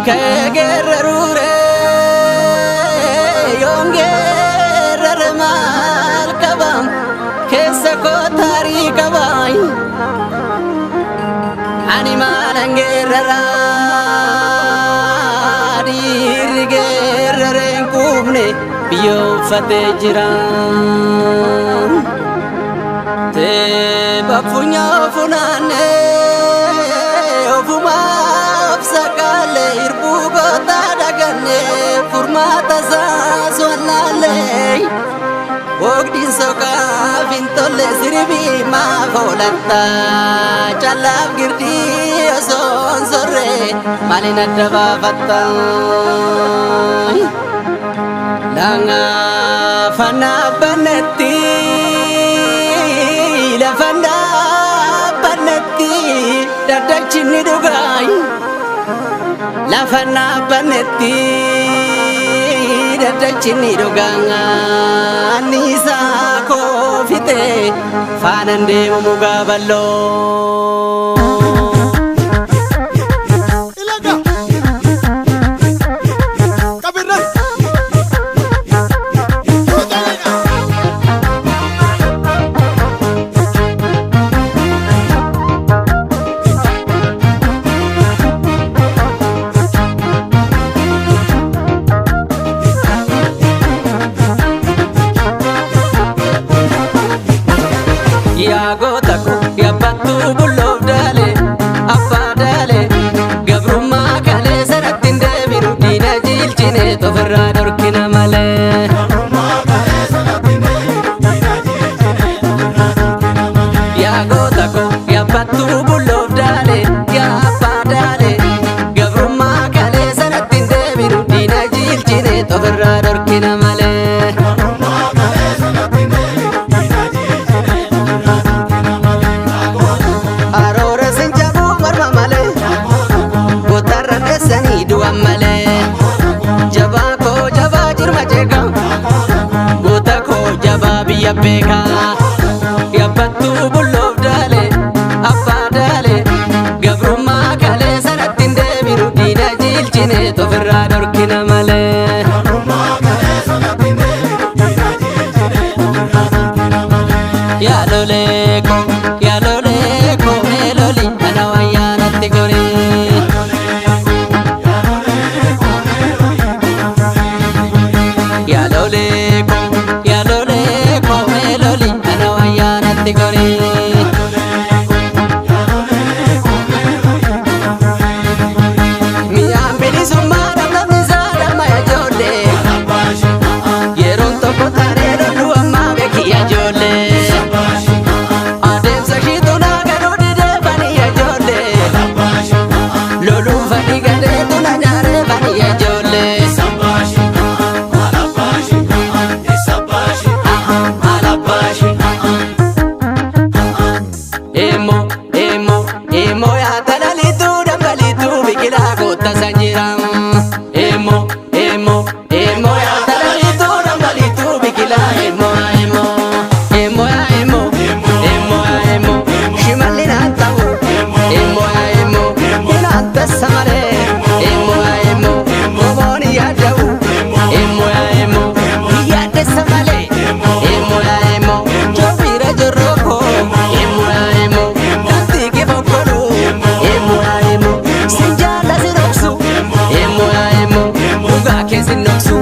Kegerrure yongerre mal kabam kesa ko tari kabay animal angerra dirgerre kubne biyo fate jiran te bafunya funane ofuma sakale irbu gota dagane furmata saswalale ogdin soka vintolle sirbi ma volata chalab girdi son sorre malina daba fatta langa fana banati la fana banati dadachini dugai la fana banati dadachini duganga nisa ko fite fanande muga ballo ya gotaku ya batu bulov dale apa dale gabruma kale saratin debiru dina jilchine to farra dorkina male ya gotaku ya batu bulov dale ya apa dale gabruma kale saratin debiru dina jilchine to farra dorkina male male jaba ko jaba jirma jega gota ko jaba biya beka ya batu bulov dale apa dale gabruma kale sanatin debiru dina jilchine to farra dorkina male ya lole ko meloli anawaya natti gore emo ya talalitu dambalitu bikila kota sanjiram emo ya talalitu dambalitu bikila emo shimalina tawu emo inanta samare emo moboni ya dawu emo ya desamale emo jobira joroko emo sinjala sinoksu emo uga kesin noksu